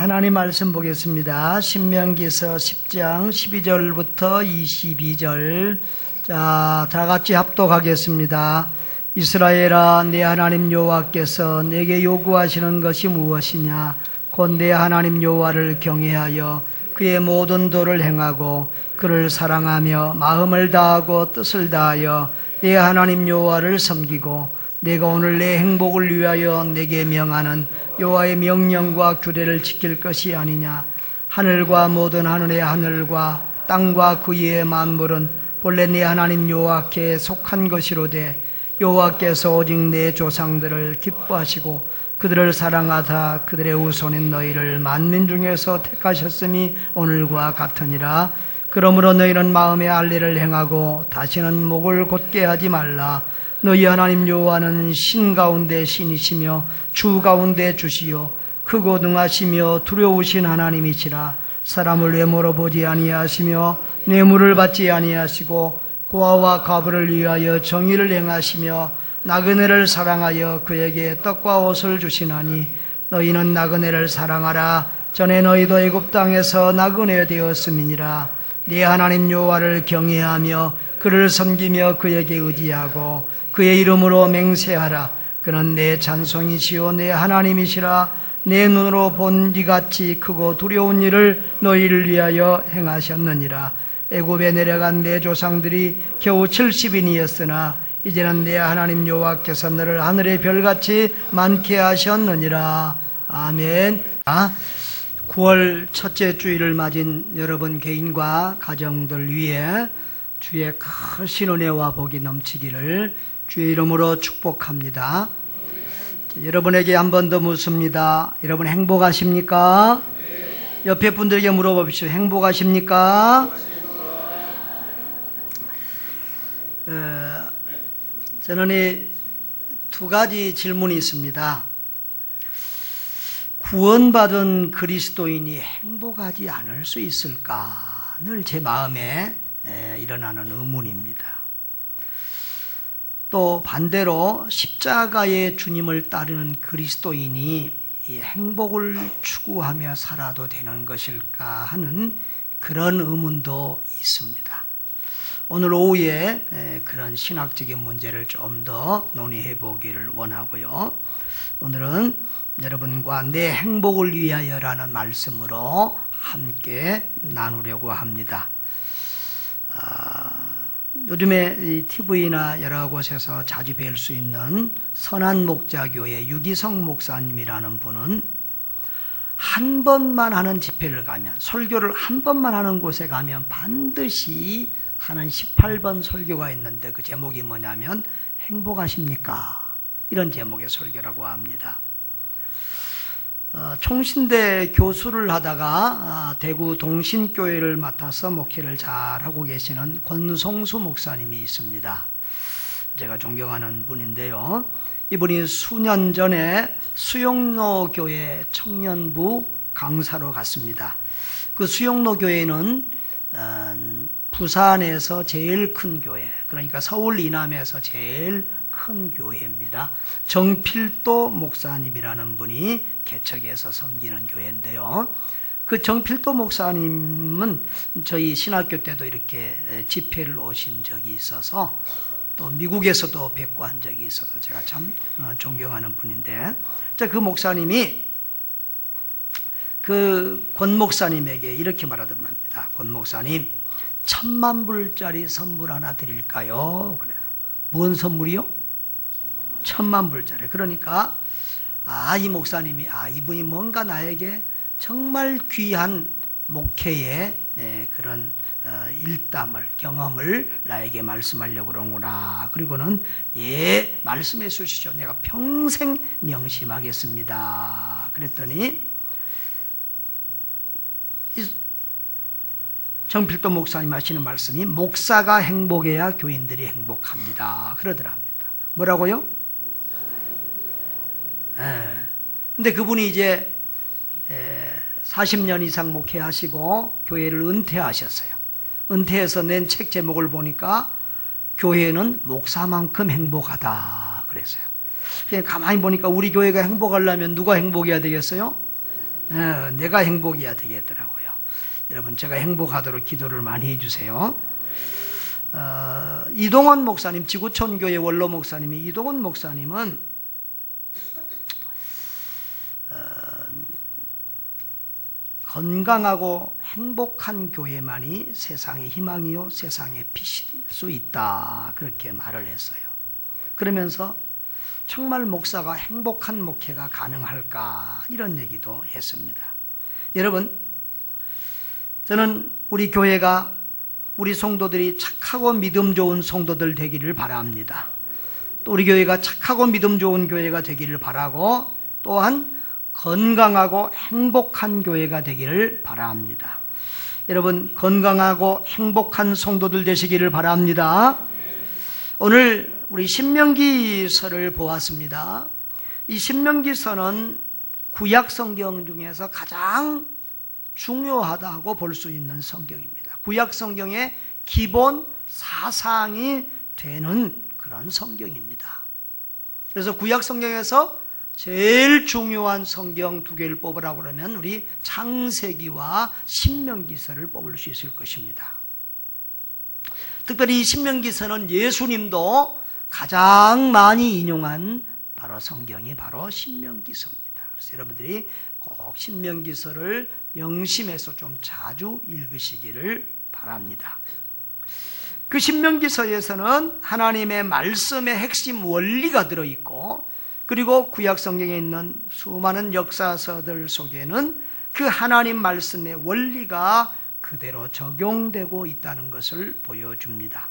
하나님 말씀 보겠습니다. 신명기서 10장 12절부터 22절. 자, 다 같이 합독하겠습니다. 이스라엘아, 내 하나님 여호와께서 내게 요구하시는 것이 무엇이냐? 곧 내 하나님 여호와를 경외하여 그의 모든 도를 행하고 그를 사랑하며 마음을 다하고 뜻을 다하여 내 하나님 여호와를 섬기고 내가 오늘 내 행복을 위하여 내게 명하는 여호와의 명령과 규례를 지킬 것이 아니냐. 하늘과 모든 하늘의 하늘과 땅과 그 위의 만물은 본래 내 하나님 여호와께 속한 것이로되 여호와께서 오직 내 조상들을 기뻐하시고 그들을 사랑하사 그들의 후손인 너희를 만민 중에서 택하셨음이 오늘과 같으니라. 그러므로 너희는 마음의 할례를 행하고 다시는 목을 곧게 하지 말라. 너희 하나님 여호와는 신 가운데 신이시며 주 가운데 주시요 크고 능하시며 두려우신 하나님이시라. 사람을 외모로 보지 아니하시며 뇌물을 받지 아니하시고 고아와 과부를 위하여 정의를 행하시며 나그네를 사랑하여 그에게 떡과 옷을 주시나니 너희는 나그네를 사랑하라. 전에 너희도 애굽 땅에서 나그네 되었음이니라. 네 하나님 여호와를 경외하며 그를 섬기며 그에게 의지하고 그의 이름으로 맹세하라. 그는 내 찬송이시요 내 하나님이시라. 내 눈으로 본 이같이 크고 두려운 일을 너희를 위하여 행하셨느니라. 애굽에 내려간 내 조상들이 겨우 70인이었으나 이제는 내 하나님 여호와께서 너를 하늘의 별같이 많게 하셨느니라. 아멘. 9월 첫째 주일을 맞은 여러분 개인과 가정들 위해 주의 크신 은혜와 복이 넘치기를 주의 이름으로 축복합니다. 여러분에게 한 번 더 묻습니다. 여러분 행복하십니까? 옆에 분들에게 물어봅시다. 행복하십니까? 저는 이 두 가지 질문이 있습니다. 구원받은 그리스도인이 행복하지 않을 수 있을까? 늘 제 마음에 일어나는 의문입니다. 또 반대로 십자가의 주님을 따르는 그리스도인이 이 행복을 추구하며 살아도 되는 것일까 하는 그런 의문도 있습니다. 오늘 오후에 그런 신학적인 문제를 좀 더 논의해 보기를 원하고요. 오늘은 여러분과 내 행복을 위하여라는 말씀으로 함께 나누려고 합니다. 요즘에 이 TV나 여러 곳에서 자주 뵐 수 있는 선한목자교회 유기성 목사님이라는 분은 한 번만 하는 집회를 가면, 설교를 한 번만 하는 곳에 가면 반드시 하는 18번 설교가 있는데 그 제목이 뭐냐면 행복하십니까? 이런 제목의 설교라고 합니다. 총신대 교수를 하다가 대구 동신교회를 맡아서 목회를 잘하고 계시는 권성수 목사님이 있습니다. 제가 존경하는 분인데요. 이분이 수년 전에 수영로 교회 청년부 강사로 갔습니다. 그 수영로 교회는 부산에서 제일 큰 교회, 그러니까 서울 이남에서 제일 큰 교회입니다. 정필도 목사님이라는 분이 개척해서 섬기는 교회인데요. 그 정필도 목사님은 저희 신학교 때도 이렇게 집회를 오신 적이 있어서 또 미국에서도 뵙고 한 적이 있어서 제가 참 존경하는 분인데, 그 목사님이 그 권 목사님에게 이렇게 말하더랍니다. 권 목사님, 10,000불짜리 선물 하나 드릴까요? 그래요. 뭔 선물이요? 10,000불짜리. 그러니까 이 목사님이 이분이 뭔가 나에게 정말 귀한 목회의 그런 일담을, 경험을 나에게 말씀하려고 그러는구나. 그리고는 말씀해 주시죠. 내가 평생 명심하겠습니다. 그랬더니 정필도 목사님 하시는 말씀이 목사가 행복해야 교인들이 행복합니다. 그러더랍니다. 뭐라고요? 근데 그분이 이제 40년 이상 목회하시고 교회를 은퇴하셨어요. 은퇴해서 낸 책 제목을 보니까 교회는 목사만큼 행복하다 그랬어요. 그냥 가만히 보니까 우리 교회가 행복하려면 누가 행복해야 되겠어요? 내가 행복이어야 되겠더라고요. 여러분, 제가 행복하도록 기도를 많이 해주세요. 이동원 목사님, 지구촌교회 원로 목사님이, 이동원 목사님은 건강하고 행복한 교회만이 세상의 희망이요 세상의 빛일 수 있다, 그렇게 말을 했어요. 그러면서 정말 목사가 행복한 목회가 가능할까, 이런 얘기도 했습니다. 여러분, 저는 우리 교회가, 우리 성도들이 착하고 믿음 좋은 성도들 되기를 바랍니다. 또 우리 교회가 착하고 믿음 좋은 교회가 되기를 바라고, 또한 건강하고 행복한 교회가 되기를 바랍니다. 여러분, 건강하고 행복한 성도들 되시기를 바랍니다. 오늘 우리 신명기서를 보았습니다. 이 신명기서는 구약 성경 중에서 가장 중요하다고 볼 수 있는 성경입니다. 구약 성경의 기본 사상이 되는 그런 성경입니다. 그래서 구약 성경에서 제일 중요한 성경 두 개를 뽑으라고 그러면 우리 창세기와 신명기서를 뽑을 수 있을 것입니다. 특별히 이 신명기서는 예수님도 가장 많이 인용한 바로 성경이 바로 신명기서입니다. 그래서 여러분들이 꼭 신명기서를 명심해서 좀 자주 읽으시기를 바랍니다. 그 신명기서에서는 하나님의 말씀의 핵심 원리가 들어있고, 그리고 구약 성경에 있는 수많은 역사서들 속에는 그 하나님 말씀의 원리가 그대로 적용되고 있다는 것을 보여줍니다.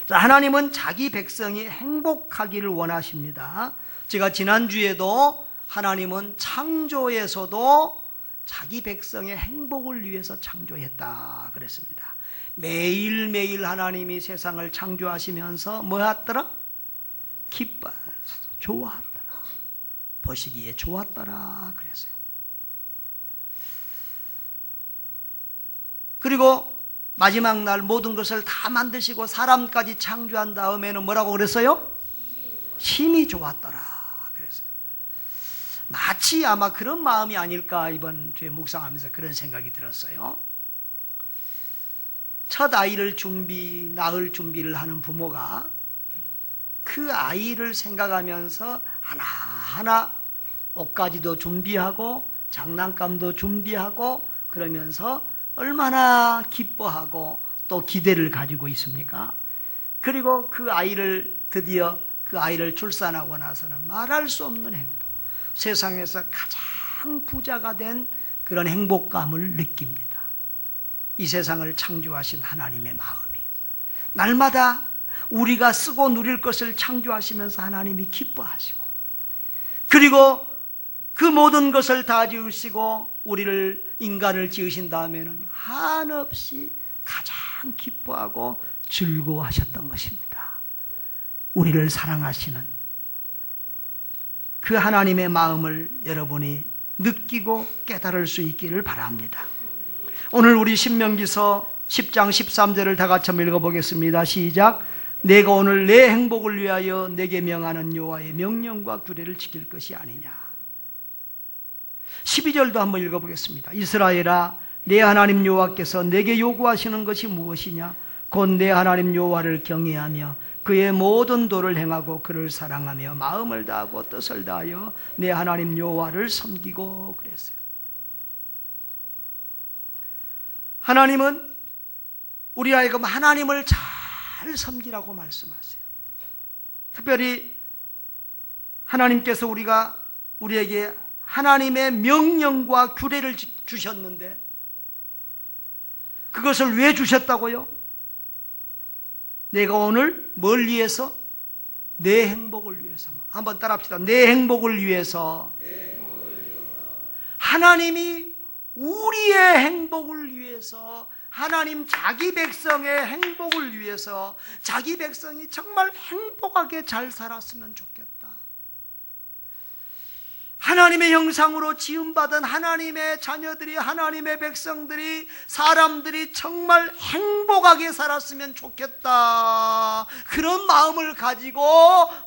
자, 하나님은 자기 백성이 행복하기를 원하십니다. 제가 지난주에도 하나님은 창조에서도 자기 백성의 행복을 위해서 창조했다 그랬습니다. 매일매일 하나님이 세상을 창조하시면서 뭐 했더라? 좋았더라. 보시기에 좋았더라 그랬어요. 그리고 마지막 날 모든 것을 다 만드시고 사람까지 창조한 다음에는 뭐라고 그랬어요? 힘이 좋았더라 그랬어요. 마치 아마 그런 마음이 아닐까, 이번 주에 묵상하면서 그런 생각이 들었어요. 첫 아이를 낳을 준비를 하는 부모가 그 아이를 생각하면서 하나하나 옷가지도 준비하고 장난감도 준비하고 그러면서 얼마나 기뻐하고 또 기대를 가지고 있습니까? 그리고 드디어 그 아이를 출산하고 나서는 말할 수 없는 행복, 세상에서 가장 부자가 된 그런 행복감을 느낍니다. 이 세상을 창조하신 하나님의 마음이, 날마다 우리가 쓰고 누릴 것을 창조하시면서 하나님이 기뻐하시고, 그리고 그 모든 것을 다 지으시고 인간을 지으신 다음에는 한없이 가장 기뻐하고 즐거워하셨던 것입니다. 우리를 사랑하시는 그 하나님의 마음을 여러분이 느끼고 깨달을 수 있기를 바랍니다. 오늘 우리 신명기서 10장 13절을 다 같이 한번 읽어보겠습니다. 시작. 내가 오늘 내 행복을 위하여 내게 명하는 여호와의 명령과 규례를 지킬 것이 아니냐. 12절도 한번 읽어보겠습니다. 이스라엘아, 내 하나님 여호와께서 내게 요구하시는 것이 무엇이냐? 곧 내 하나님 여호와를 경외하며 그의 모든 도를 행하고 그를 사랑하며 마음을 다하고 뜻을 다하여 내 하나님 여호와를 섬기고 그랬어요. 하나님은 우리 하여금 하나님을 잘 섬기라고 말씀하세요. 특별히 하나님께서 우리에게 하나님의 명령과 규례를 주셨는데, 그것을 왜 주셨다고요? 내가 오늘 뭘 위해서? 내 행복을 위해서. 한번 따라합시다. 내 행복을 위해서. 하나님이 우리의 행복을 위해서, 하나님 자기 백성의 행복을 위해서, 자기 백성이 정말 행복하게 잘 살았으면 좋겠다. 하나님의 형상으로 지음받은 하나님의 자녀들이, 하나님의 백성들이, 사람들이 정말 행복하게 살았으면 좋겠다. 그런 마음을 가지고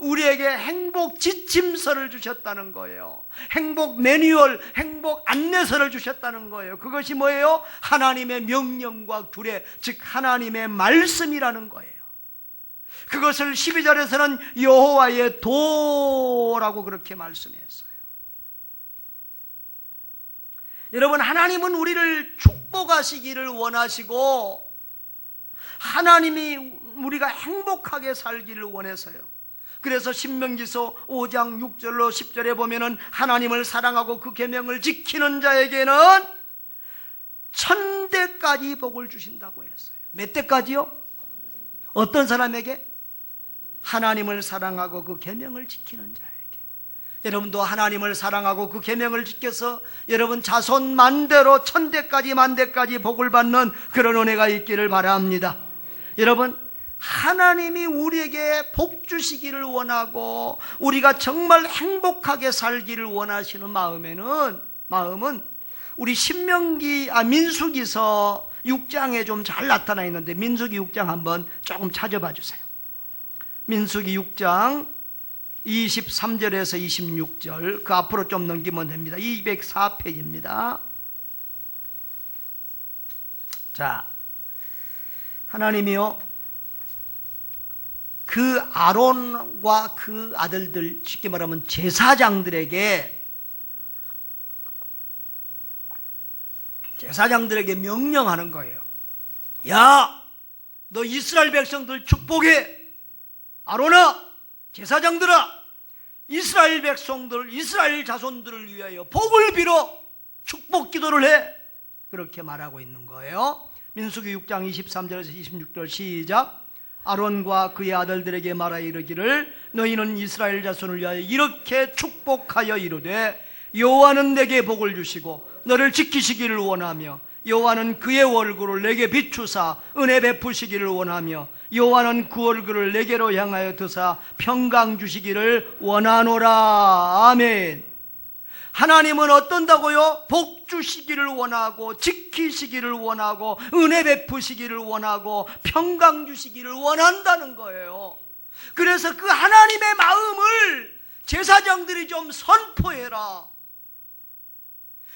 우리에게 행복 지침서를 주셨다는 거예요. 행복 매뉴얼, 행복 행복 안내서를 주셨다는 거예요. 그것이 뭐예요? 하나님의 명령과 규례, 즉 하나님의 말씀이라는 거예요. 그것을 12절에서는 여호와의 도라고 그렇게 말씀했어요. 여러분, 하나님은 우리를 축복하시기를 원하시고 하나님이 우리가 행복하게 살기를 원해서요. 그래서 신명기서 5장 6절로 10절에 보면은 하나님을 사랑하고 그 계명을 지키는 자에게는 1000대까지 복을 주신다고 했어요. 몇 대까지요? 어떤 사람에게? 하나님을 사랑하고 그 계명을 지키는 자에게. 여러분도 하나님을 사랑하고 그 계명을 지켜서 여러분 자손 만대로 1000대까지 만대까지 복을 받는 그런 은혜가 있기를 바랍니다. 여러분, 하나님이 우리에게 복 주시기를 원하고 우리가 정말 행복하게 살기를 원하시는 마음은 우리 민수기서 6장에 좀 잘 나타나 있는데 민수기 6장 한번 조금 찾아봐 주세요. 민수기 6장 23절에서 26절, 그 앞으로 좀 넘기면 됩니다. 204페이지입니다. 자, 하나님이요, 그 아론과 그 아들들, 쉽게 말하면 제사장들에게 명령하는 거예요. 야, 너 이스라엘 백성들 축복해. 아론아, 제사장들아, 이스라엘 백성들, 이스라엘 자손들을 위하여 복을 빌어 축복 기도를 해. 그렇게 말하고 있는 거예요. 민수기 6장 23절에서 26절 시작. 아론과 그의 아들들에게 말하 이르기를 너희는 이스라엘 자손을 위하여 이렇게 축복하여 이르되 여호와는 내게 복을 주시고 너를 지키시기를 원하며 여호와는 그의 얼굴을 내게 비추사 은혜 베푸시기를 원하며 여호와는 그 얼굴을 내게로 향하여 드사 평강 주시기를 원하노라. 아멘. 하나님은 어떤다고요? 복 주시기를 원하고 지키시기를 원하고 은혜 베푸시기를 원하고 평강 주시기를 원한다는 거예요. 그래서 그 하나님의 마음을 제사장들이 좀 선포해라.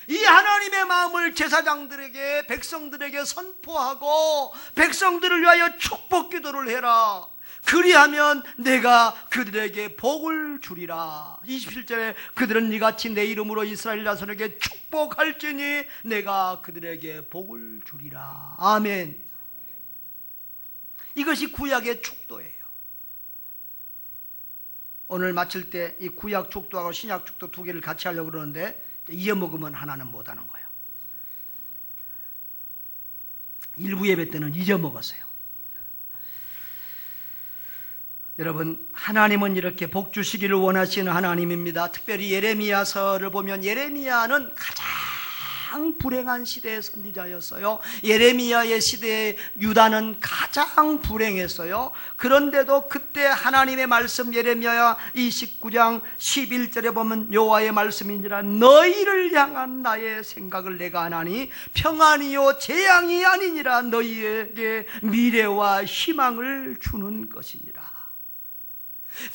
이 하나님의 마음을 제사장들에게, 백성들에게 선포하고 백성들을 위하여 축복 기도를 해라. 그리하면 내가 그들에게 복을 주리라. 27절에 그들은 이같이 내 이름으로 이스라엘 자손에게 축복할지니 내가 그들에게 복을 주리라. 아멘. 이것이 구약의 축도예요. 오늘 마칠 때 이 구약 축도하고 신약 축도 두 개를 같이 하려고 그러는데 잊어먹으면 하나는 못하는 거예요. 일부 예배 때는 잊어먹었어요. 여러분, 하나님은 이렇게 복 주시기를 원하시는 하나님입니다. 특별히 예레미야서를 보면 예레미야는 가장 불행한 시대의 선지자였어요. 예레미야의 시대에 유다는 가장 불행했어요. 그런데도 그때 하나님의 말씀 예레미야 29장 11절에 보면 여호와의 말씀이니라 너희를 향한 나의 생각을 내가 아나니 평안이요 재앙이 아니니라 너희에게 미래와 희망을 주는 것이니라.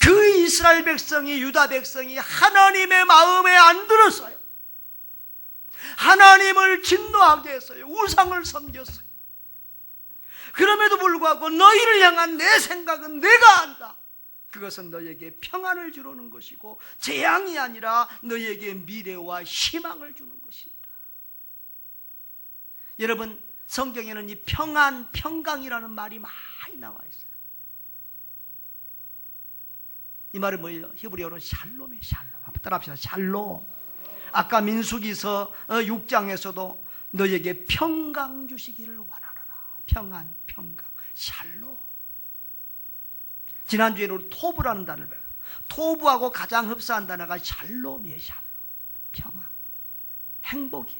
그 이스라엘 백성이, 유다 백성이 하나님의 마음에 안 들었어요. 하나님을 진노하게 했어요. 우상을 섬겼어요. 그럼에도 불구하고 너희를 향한 내 생각은 내가 안다. 그것은 너희에게 평안을 주려는 것이고 재앙이 아니라 너희에게 미래와 희망을 주는 것입니다. 여러분, 성경에는 이 평안, 평강이라는 말이 많이 나와 있어요. 이 말은 뭐예요? 히브리어로 샬롬이에요. 샬롬. 한번 따라합시다. 샬롬. 아까 민수기서 6장에서도 너에게 평강 주시기를 원하노라. 평안, 평강, 샬롬. 지난주에는 우리 토부라는 단어를 배워요. 토부하고 가장 흡사한 단어가 샬롬이에요. 샬롬. 평안, 행복이.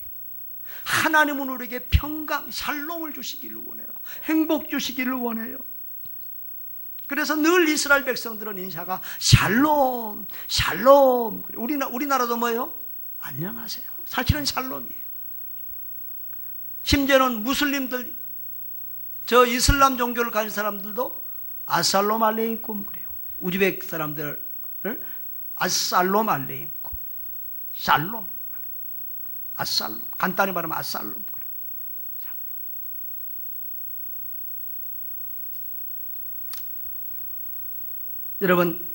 하나님은 우리에게 평강, 샬롬을 주시기를 원해요. 행복 주시기를 원해요. 그래서 늘 이스라엘 백성들은 인사가 샬롬, 샬롬. 우리나라도 뭐예요? 안녕하세요. 사실은 샬롬이에요. 심지어는 무슬림들, 저 이슬람 종교를 가진 사람들도 아살롬 알레이쿰 그래요. 우즈벡 사람들 아살롬 알레이쿰, 샬롬. 압살롬. 간단히 말하면 압살롬. 여러분,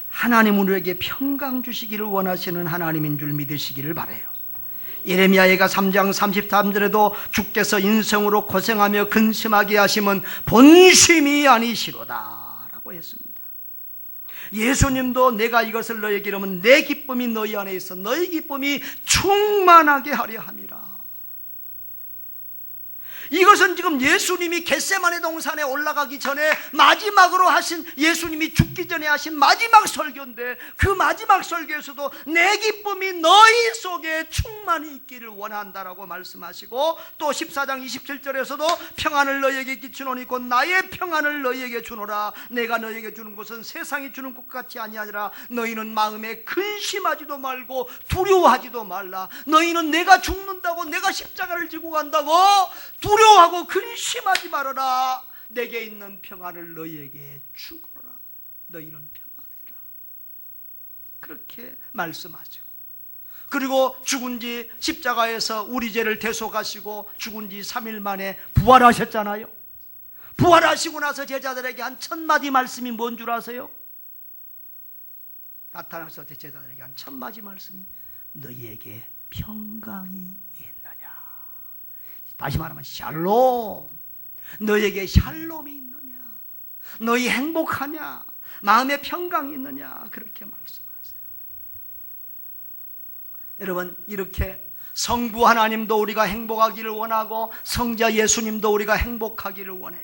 하나님은 우리에게 평강 주시기를 원하시는 하나님인 줄 믿으시기를 바라요. 예레미야가 3장 33절에도 주께서 인생으로 고생하며 근심하게 하심은 본심이 아니시로다 라고 했습니다. 예수님도 내가 이것을 너희에게 이르면 내 기쁨이 너희 안에 있어 너희 기쁨이 충만하게 하려 함이라. 이것은 지금 예수님이 겟세마네 동산에 올라가기 전에 마지막으로 하신, 예수님이 죽기 전에 하신 마지막 설교인데, 그 마지막 설교에서도 내 기쁨이 너희 속에 충만히 있기를 원한다라고 말씀하시고, 또 14장 27절에서도 평안을 너희에게 끼치노니 곧 나의 평안을 너희에게 주노라. 내가 너희에게 주는 것은 세상이 주는 것 같이 아니하니라. 너희는 마음에 근심하지도 말고 두려워하지도 말라. 너희는 내가 죽는다고, 내가 십자가를 지고 간다고 두려워하고 근심하지 말아라. 내게 있는 평안을 너희에게 주거라. 너희는 평안해라. 그렇게 말씀하시고, 그리고 죽은 지 십자가에서 우리 죄를 대속하시고 죽은 지 3일 만에 부활하셨잖아요. 부활하시고 나서 제자들에게 한 1000마디 말씀이 뭔 줄 아세요? 나타나서 제자들에게 한 1000마디 말씀이 너희에게 평강이 있느냐. 다시 말하면 샬롬. 너희에게 샬롬이 있느냐, 너희 행복하냐, 마음에 평강이 있느냐, 그렇게 말씀하세요. 여러분, 이렇게 성부 하나님도 우리가 행복하기를 원하고 성자 예수님도 우리가 행복하기를 원해요.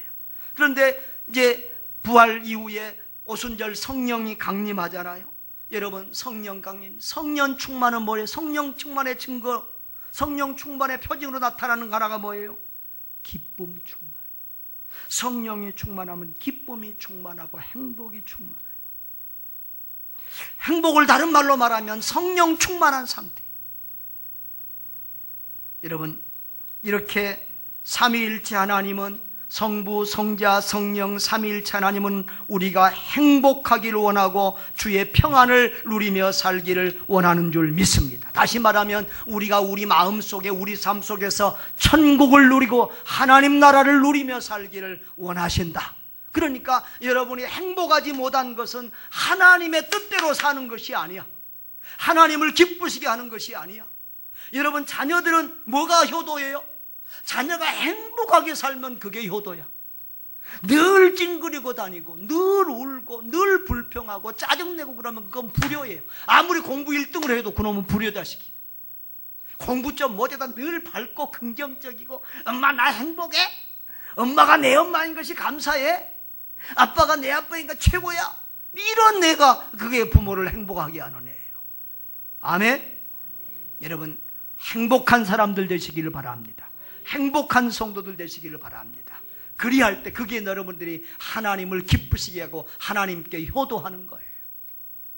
그런데 이제 부활 이후에 오순절 성령이 강림하잖아요. 여러분, 성령 강림, 성령 충만은 뭐예요? 성령 충만의 증거, 성령 충만의 표징으로 나타나는 하나가 뭐예요? 기쁨 충만. 성령이 충만하면 기쁨이 충만하고 행복이 충만해요. 행복을 다른 말로 말하면 성령 충만한 상태. 여러분, 이렇게 삼위일체 하나님은, 성부, 성자, 성령 삼위일체 하나님은 우리가 행복하기를 원하고 주의 평안을 누리며 살기를 원하는 줄 믿습니다. 다시 말하면 우리가 우리 마음속에, 우리 삶 속에서 천국을 누리고 하나님 나라를 누리며 살기를 원하신다. 그러니까 여러분이 행복하지 못한 것은 하나님의 뜻대로 사는 것이 아니야. 하나님을 기쁘시게 하는 것이 아니야. 여러분, 자녀들은 뭐가 효도예요? 자녀가 행복하게 살면 그게 효도야. 늘 찡그리고 다니고 늘 울고 늘 불평하고 짜증내고 그러면 그건 불효예요. 아무리 공부 1등을 해도 그놈은 불효자식이야. 공부 좀 못해도 늘 밝고 긍정적이고, 엄마 나 행복해? 엄마가 내 엄마인 것이 감사해? 아빠가 내 아빠니까 최고야? 이런 애가 그게 부모를 행복하게 하는 애예요. 아멘? 여러분, 행복한 사람들 되시기를 바랍니다. 행복한 성도들 되시기를 바랍니다. 그리할 때 그게 여러분들이 하나님을 기쁘시게 하고 하나님께 효도하는 거예요.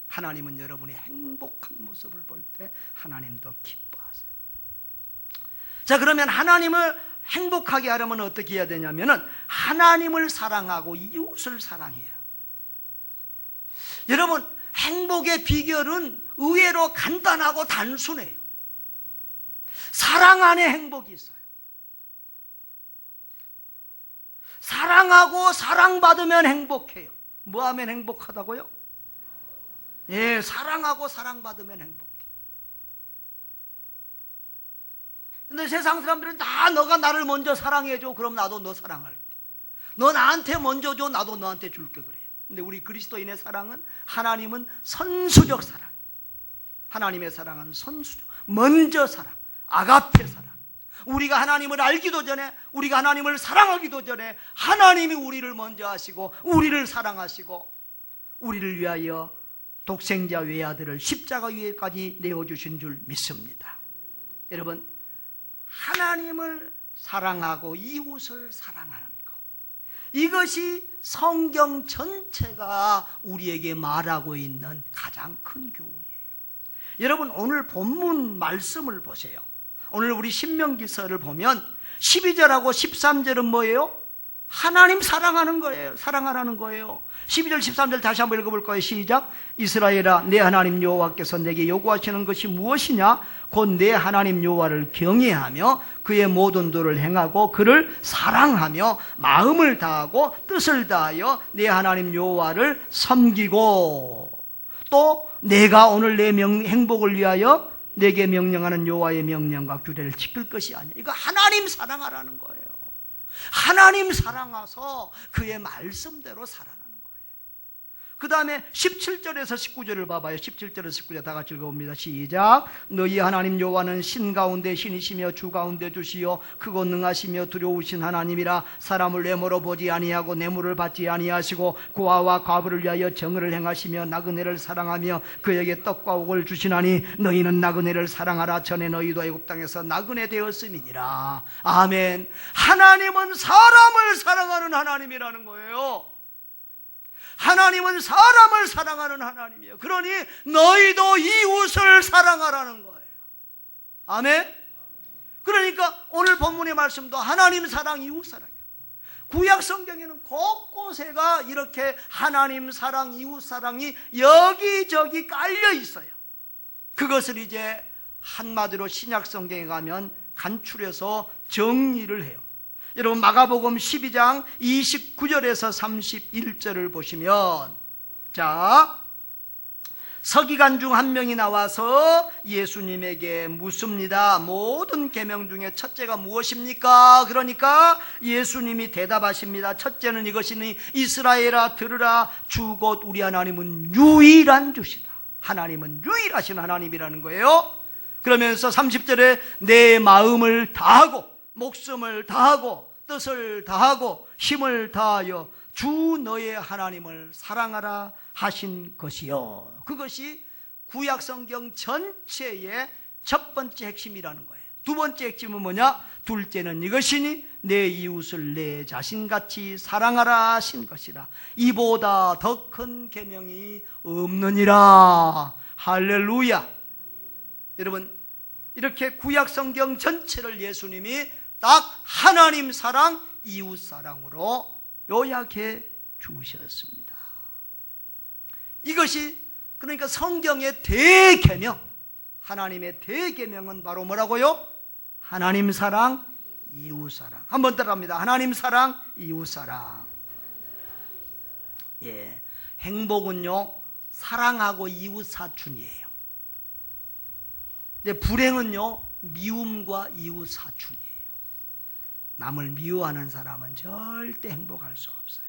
하나님은 여러분이 행복한 모습을 볼 때 하나님도 기뻐하세요. 자, 그러면 하나님을 행복하게 하려면 어떻게 해야 되냐면은 하나님을 사랑하고 이웃을 사랑해야. 여러분, 행복의 비결은 의외로 간단하고 단순해요. 사랑 안에 행복이 있어요. 사랑하고 사랑받으면 행복해요. 뭐 하면 행복하다고요? 예, 사랑하고 사랑받으면 행복해. 근데 세상 사람들은 다 너가 나를 먼저 사랑해줘. 그럼 나도 너 사랑할게. 너 나한테 먼저 줘. 나도 너한테 줄게. 그래요. 근데 우리 그리스도인의 사랑은, 하나님은 선수적 사랑. 하나님의 사랑은 선수적, 먼저 사랑, 아가페 사랑. 우리가 하나님을 알기도 전에, 우리가 하나님을 사랑하기도 전에 하나님이 우리를 먼저 하시고 우리를 사랑하시고 우리를 위하여 독생자 외아들을 십자가 위에까지 내어주신 줄 믿습니다. 여러분, 하나님을 사랑하고 이웃을 사랑하는 것, 이것이 성경 전체가 우리에게 말하고 있는 가장 큰 교훈이에요. 여러분, 오늘 본문 말씀을 보세요. 오늘 우리 신명기서를 보면 12절하고 13절은 뭐예요? 하나님 사랑하는 거예요. 사랑하라는 거예요. 12절 13절 다시 한번 읽어볼 거예요. 시작. 이스라엘아, 내 하나님 여호와께서 내게 요구하시는 것이 무엇이냐? 곧 내 하나님 여호와를 경외하며 그의 모든 도를 행하고 그를 사랑하며 마음을 다하고 뜻을 다하여 내 하나님 여호와를 섬기고, 또 내가 오늘 내 행복을 위하여 내게 명령하는 여호와의 명령과 규례를 지킬 것이 아니야. 이거 하나님 사랑하라는 거예요. 하나님 사랑하서 그의 말씀대로 살아나는 거예요. 그 다음에 17절에서 19절을 봐봐요. 17절에서 19절 다 같이 읽어봅니다. 시작. 너희 하나님 여호와는 신 가운데 신이시며 주 가운데 주시요 크고 능하시며 두려우신 하나님이라. 사람을 내모로 보지 아니하고 뇌물을 받지 아니하시고 고아와 과부를 위하여 정의를 행하시며 나그네를 사랑하며 그에게 떡과 옥을 주시나니 너희는 나그네를 사랑하라. 전에 너희도 애굽 땅에서 나그네 되었음이니라. 아멘. 하나님은 사람을 사랑하는 하나님이라는 거예요. 하나님은 사람을 사랑하는 하나님이에요. 그러니 너희도 이웃을 사랑하라는 거예요. 아멘. 그러니까 오늘 본문의 말씀도 하나님 사랑, 이웃 사랑이에요. 구약 성경에는 곳곳에가 이렇게 하나님 사랑, 이웃 사랑이 여기저기 깔려 있어요. 그것을 이제 한마디로 신약 성경에 가면 간추려서 정리를 해요. 여러분 마가복음 12장 29절에서 31절을 보시면, 자, 서기관 중 한 명이 나와서 예수님에게 묻습니다. 모든 계명 중에 첫째가 무엇입니까? 그러니까 예수님이 대답하십니다. 첫째는 이것이니 이스라엘아 들으라. 주 곧 우리 하나님은 유일한 주시다. 하나님은 유일하신 하나님이라는 거예요. 그러면서 30절에 내 마음을 다하고 목숨을 다하고 뜻을 다하고 힘을 다하여 주 너의 하나님을 사랑하라 하신 것이요. 그것이 구약 성경 전체의 첫 번째 핵심이라는 거예요. 두 번째 핵심은 뭐냐? 둘째는 이것이니 내 이웃을 내 자신같이 사랑하라 하신 것이라. 이보다 더 큰 계명이 없느니라. 할렐루야. 여러분, 이렇게 구약 성경 전체를 예수님이 딱 하나님 사랑, 이웃 사랑으로 요약해 주셨습니다. 이것이 그러니까 성경의 대계명, 하나님의 대계명은 바로 뭐라고요? 하나님 사랑, 이웃 사랑. 한번 따라합니다. 하나님 사랑, 이웃 사랑. 예, 행복은요 사랑하고 이웃 사춘이에요. 근데 불행은요 미움과 이웃 사춘이에요. 남을 미워하는 사람은 절대 행복할 수 없어요.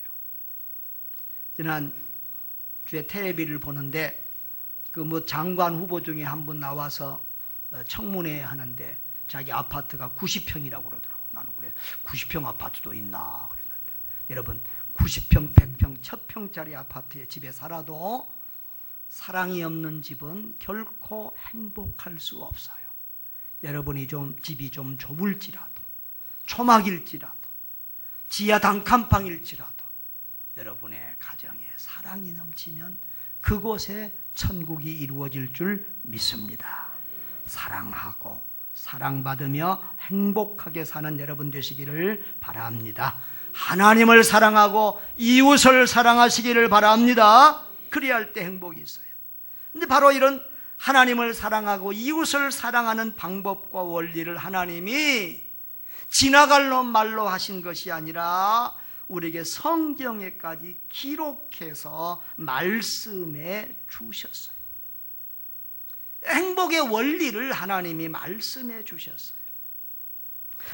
지난 주에 텔레비를 보는데 그 뭐 장관 후보 중에 한 분 나와서 청문회 하는데 자기 아파트가 90평이라고 그러더라고. 나는 그래 90평 아파트도 있나 그랬는데, 여러분 90평, 100평, 1000평짜리 아파트에 집에 살아도 사랑이 없는 집은 결코 행복할 수 없어요. 여러분이 좀 집이 좀 좁을지라도, 초막일지라도, 지하 단칸방일지라도 여러분의 가정에 사랑이 넘치면 그곳에 천국이 이루어질 줄 믿습니다. 사랑하고 사랑받으며 행복하게 사는 여러분 되시기를 바랍니다. 하나님을 사랑하고 이웃을 사랑하시기를 바랍니다. 그래야 할 때 행복이 있어요. 근데 바로 이런 하나님을 사랑하고 이웃을 사랑하는 방법과 원리를 하나님이 지나갈 말로 하신 것이 아니라 우리에게 성경에까지 기록해서 말씀해 주셨어요. 행복의 원리를 하나님이 말씀해 주셨어요.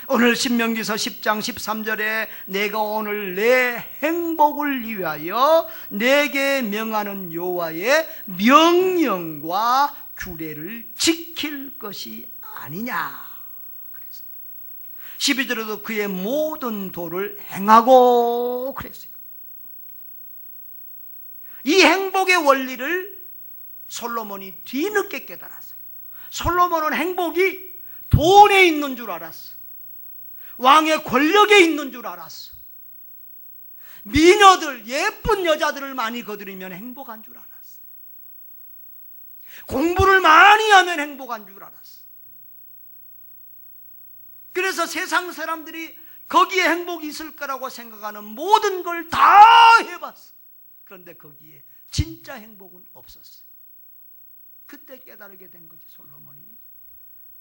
오늘 신명기서 10장 13절에 내가 오늘 내 행복을 위하여 내게 명하는 여호와의 명령과 규례를 지킬 것이 아니냐. 12절에도 그의 모든 도를 행하고 그랬어요. 이 행복의 원리를 솔로몬이 뒤늦게 깨달았어요. 솔로몬은 행복이 돈에 있는 줄 알았어. 왕의 권력에 있는 줄 알았어. 미녀들, 예쁜 여자들을 많이 거두면 행복한 줄 알았어. 공부를 많이 하면 행복한 줄 알았어. 그래서 세상 사람들이 거기에 행복이 있을 거라고 생각하는 모든 걸 다 해봤어. 그런데 거기에 진짜 행복은 없었어요. 그때 깨달게 된 거지. 솔로몬이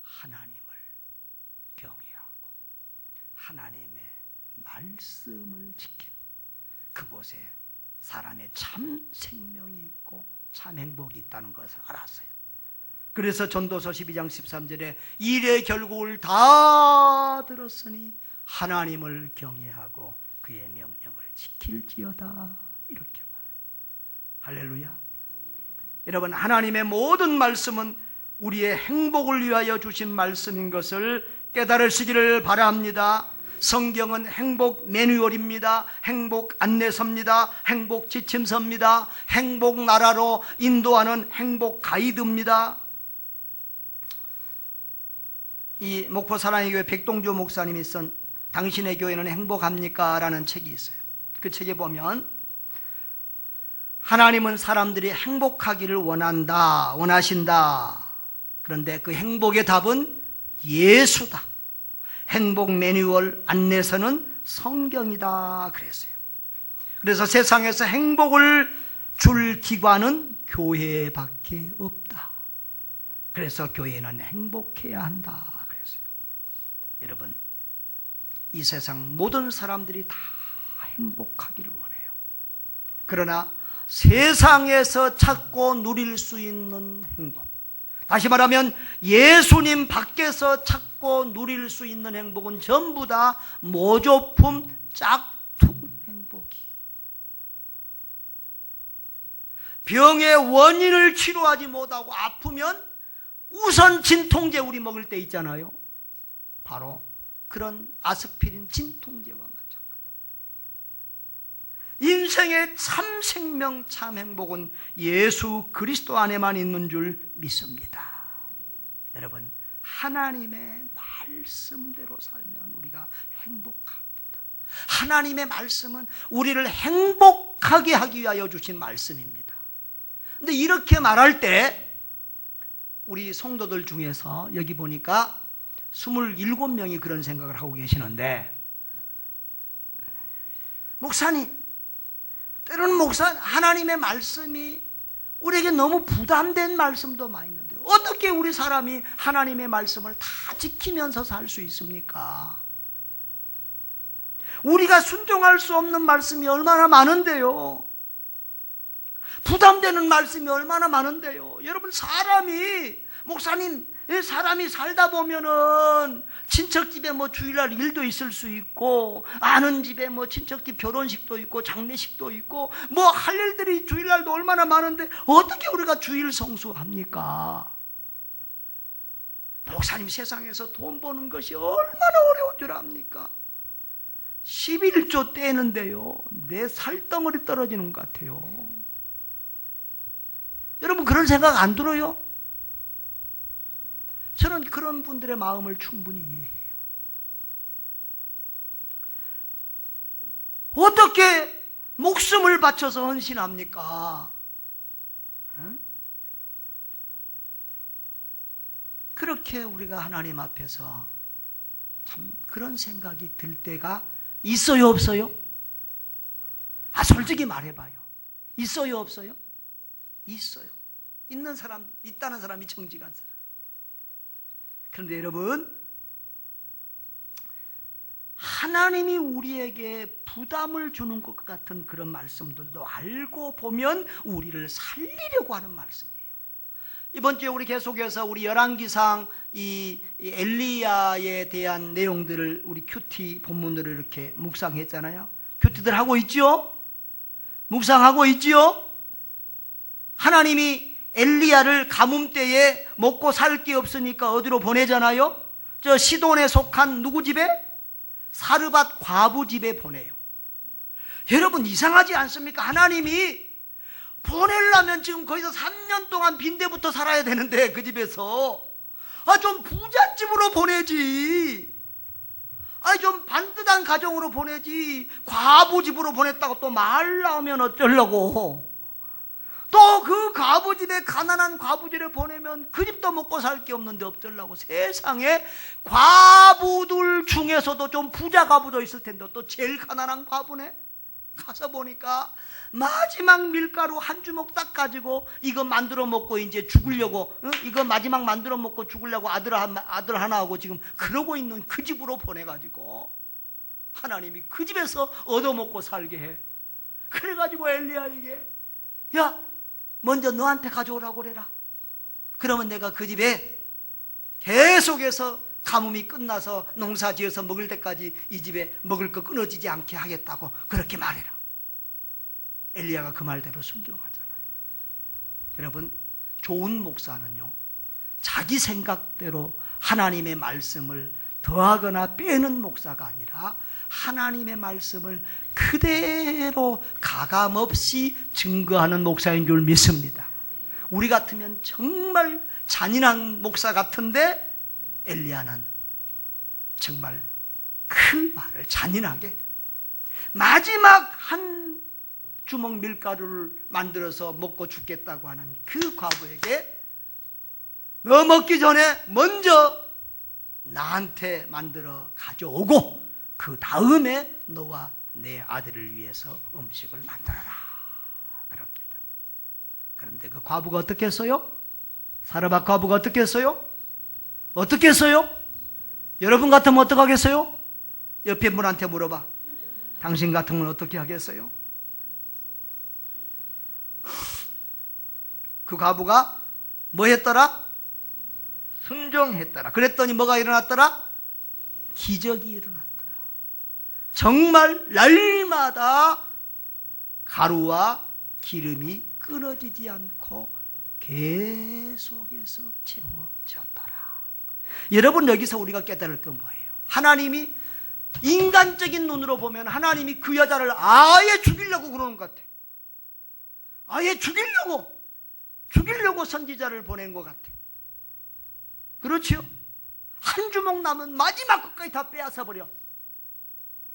하나님을 경외하고 하나님의 말씀을 지키는 그곳에 사람의 참 생명이 있고 참 행복이 있다는 것을 알았어요. 그래서 전도서 12장 13절에 일의 결국을 다 들었으니 하나님을 경외하고 그의 명령을 지킬지어다, 이렇게 말해요. 할렐루야. 여러분, 하나님의 모든 말씀은 우리의 행복을 위하여 주신 말씀인 것을 깨달으시기를 바랍니다. 성경은 행복 매뉴얼입니다. 행복 안내서입니다. 행복 지침서입니다. 행복 나라로 인도하는 행복 가이드입니다. 이 목포 사랑의 교회 백동주 목사님이 쓴 당신의 교회는 행복합니까? 라는 책이 있어요. 그 책에 보면 하나님은 사람들이 행복하기를 원하신다. 그런데 그 행복의 답은 예수다. 행복 매뉴얼 안내서는 성경이다 그랬어요. 그래서 세상에서 행복을 줄 기관은 교회밖에 없다. 그래서 교회는 행복해야 한다 그랬어요. 여러분, 이 세상 모든 사람들이 다 행복하기를 원해요. 그러나 세상에서 찾고 누릴 수 있는 행복, 다시 말하면 예수님 밖에서 찾고 누릴 수 있는 행복은 전부 다 모조품 짝퉁 행복이. 병의 원인을 치료하지 못하고 아프면 우선 진통제 우리 먹을 때 있잖아요. 바로 그런 아스피린 진통제와 마찬가지. 인생의 참 생명, 참 행복은 예수 그리스도 안에만 있는 줄 믿습니다. 여러분, 하나님의 말씀대로 살면 우리가 행복합니다. 하나님의 말씀은 우리를 행복하게 하기 위하여 주신 말씀입니다. 그런데 이렇게 말할 때 우리 성도들 중에서 여기 보니까 27명이 그런 생각을 하고 계시는데, 목사님, 때로는 하나님의 말씀이 우리에게 너무 부담된 말씀도 많이 있는데 어떻게 우리 사람이 하나님의 말씀을 다 지키면서 살 수 있습니까? 우리가 순종할 수 없는 말씀이 얼마나 많은데요. 부담되는 말씀이 얼마나 많은데요. 여러분, 사람이 살다 보면은 친척집에 주일날 일도 있을 수 있고, 아는 집에 친척집 결혼식도 있고, 장례식도 있고, 할 일들이 주일날도 얼마나 많은데 어떻게 우리가 주일 성수합니까? 목사님, 세상에서 돈 버는 것이 얼마나 어려운 줄 압니까? 11조 떼는데요, 내 살덩어리 떨어지는 것 같아요. 여러분, 그런 생각 안 들어요? 저는 그런 분들의 마음을 충분히 이해해요. 어떻게 목숨을 바쳐서 헌신합니까? 응? 그렇게 우리가 하나님 앞에서 참 그런 생각이 들 때가 있어요, 없어요? 솔직히 말해봐요. 있어요, 없어요? 있어요. 있다는 사람이 정직한 사람. 그런데 여러분, 하나님이 우리에게 부담을 주는 것 같은 그런 말씀들도 알고 보면 우리를 살리려고 하는 말씀이에요. 이번 주에 우리 계속해서 우리 열왕기상 이 엘리야에 대한 내용들을 우리 큐티 본문으로 이렇게 묵상했잖아요. 큐티들 하고 있죠? 묵상하고 있죠? 하나님이 엘리야를 가뭄 때에 먹고 살 게 없으니까 어디로 보내잖아요? 저 시돈에 속한 누구 집에? 사르밧 과부 집에 보내요. 여러분, 이상하지 않습니까? 하나님이 보내려면 지금 거기서 3년 동안 빈대부터 살아야 되는데 그 집에서 좀 부잣집으로 보내지. 좀 반듯한 가정으로 보내지. 과부 집으로 보냈다고 또 말 나오면 어쩌려고. 또 그 과부 집에 가난한 과부들을 보내면 그 집도 먹고 살 게 없는데 어쩌려고. 세상에 과부들 중에서도 좀 부자 과부도 있을 텐데 또 제일 가난한 과부네. 가서 보니까 마지막 밀가루 한 주먹 딱 가지고 이거 만들어 먹고 이제 죽으려고, 이거 마지막 만들어 먹고 죽으려고 아들 하나하고 지금 그러고 있는 그 집으로 보내가지고 하나님이 그 집에서 얻어먹고 살게 해. 그래가지고 엘리야에게, 야, 먼저 너한테 가져오라고 그래라. 그러면 내가 그 집에 계속해서 가뭄이 끝나서 농사 지어서 먹을 때까지 이 집에 먹을 거 끊어지지 않게 하겠다고 그렇게 말해라. 엘리야가 그 말대로 순종하잖아요. 여러분, 좋은 목사는요, 자기 생각대로 하나님의 말씀을 더하거나 빼는 목사가 아니라 하나님의 말씀을 그대로 가감없이 증거하는 목사인 줄 믿습니다. 우리 같으면 정말 잔인한 목사 같은데 엘리야는 정말 그 말을 잔인하게 마지막 한 주먹 밀가루를 만들어서 먹고 죽겠다고 하는 그 과부에게 너 먹기 전에 먼저 나한테 만들어 가져오고 그 다음에 너와 내 아들을 위해서 음식을 만들어라 그럽니다. 그런데 그 과부가 어떻게 했어요? 사르밧 과부가 어떻게 했어요? 어떻게 했어요? 여러분 같으면 어떻게 하겠어요? 옆에 분한테 물어봐. 당신 같으면 어떻게 하겠어요? 그 과부가 뭐 했더라? 순종했더라. 그랬더니 뭐가 일어났더라? 기적이 일어났더라. 정말 날마다 가루와 기름이 끊어지지 않고 계속해서 채워졌더라. 여러분, 여기서 우리가 깨달을 건 뭐예요? 하나님이 인간적인 눈으로 보면 하나님이 그 여자를 아예 죽이려고 그러는 것 같아. 아예 죽이려고 선지자를 보낸 것 같아. 그렇지요? 한 주먹 남은 마지막 것까지 다 빼앗아 버려.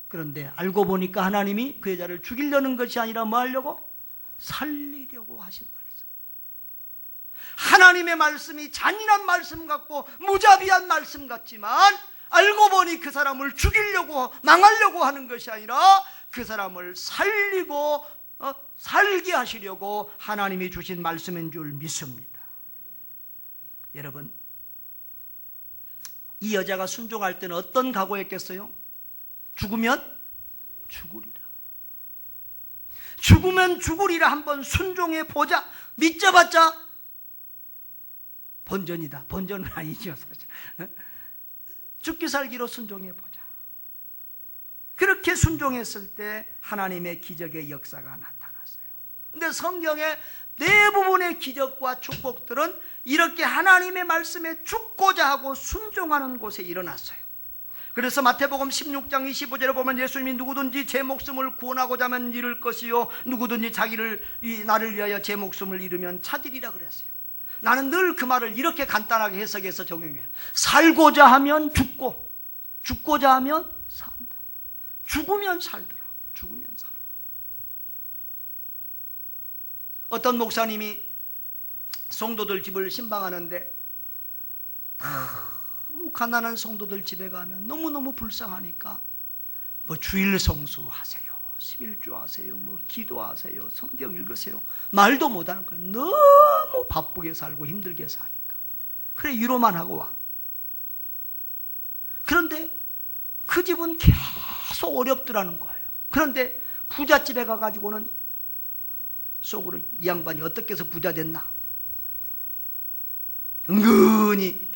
그런데 알고 보니까 하나님이 그 여자를 죽이려는 것이 아니라 뭐 하려고? 살리려고 하신 말씀. 하나님의 말씀이 잔인한 말씀 같고 무자비한 말씀 같지만 알고 보니 그 사람을 죽이려고 망하려고 하는 것이 아니라 그 사람을 살리고 살게 하시려고 하나님이 주신 말씀인 줄 믿습니다. 여러분, 이 여자가 순종할 때는 어떤 각오였겠어요? 죽으면 죽으리라. 죽으면 죽으리라 한번 순종해 보자. 믿자봤자 본전이다. 본전은 아니죠, 사실. 죽기 살기로 순종해 보자. 그렇게 순종했을 때 하나님의 기적의 역사가 나타났어요. 근데 성경의 대부분의 기적과 축복들은 이렇게 하나님의 말씀에 죽고자 하고 순종하는 곳에 일어났어요. 그래서 마태복음 16장 25절에 보면 예수님이 누구든지 제 목숨을 구원하고자 하면 잃을 것이요 누구든지 나를 위하여 제 목숨을 잃으면 찾으리라 그랬어요. 나는 늘 그 말을 이렇게 간단하게 해석해서 적용해요. 살고자 하면 죽고 죽고자 하면 산다. 죽으면 살더라고. 죽으면 살아. 어떤 목사님이 성도들 집을 신방하는데 너무 가난한 성도들 집에 가면 너무너무 불쌍하니까 뭐 주일 성수 하세요, 11조 하세요, 뭐 기도하세요, 성경 읽으세요, 말도 못하는 거예요. 너무 바쁘게 살고 힘들게 사니까. 그래 위로만 하고 와. 그런데 그 집은 계속 어렵더라는 거예요. 그런데 부잣집에 가가지고는 속으로 이 양반이 어떻게 해서 부자 됐나 은근히